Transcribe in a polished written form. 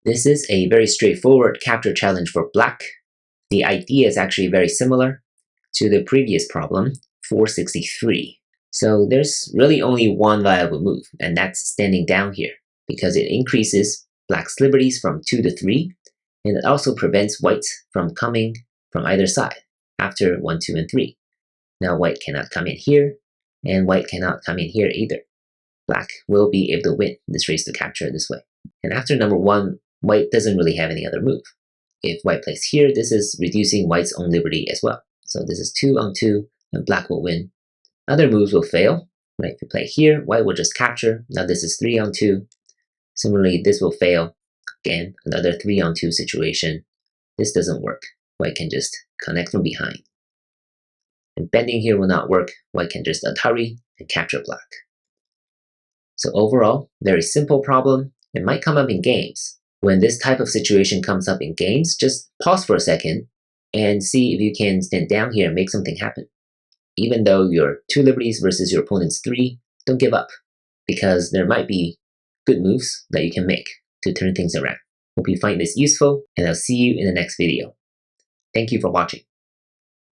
This is a very straightforward capture challenge for black. The idea is actually very similar to the previous problem, 463. So there's really only one viable move, and that's standing down here, because it increases black's liberties from 2 to 3, and it also prevents white from coming from either side after 1, 2, and 3. Now white cannot come in here, and white cannot come in here either. Black will be able to win this race to capture this way. And after number 1, white doesn't really have any other move. If white plays here, this is reducing white's own liberty as well. So this is 2 on 2, and black will win. Other moves will fail. Right? If you play here, white will just capture. Now this is 3 on 2. Similarly, this will fail. Again, another 3 on 2 situation. This doesn't work. White can just connect from behind. And bending here will not work. White can just hurry and capture black. So overall, very simple problem. It might come up in games. When this type of situation comes up in games, just pause for a second and see if you can stand down here and make something happen. Even though you're 2 liberties versus your opponent's 3, don't give up, because there might be good moves that you can make to turn things around. Hope you find this useful, and I'll see you in the next video. Thank you for watching.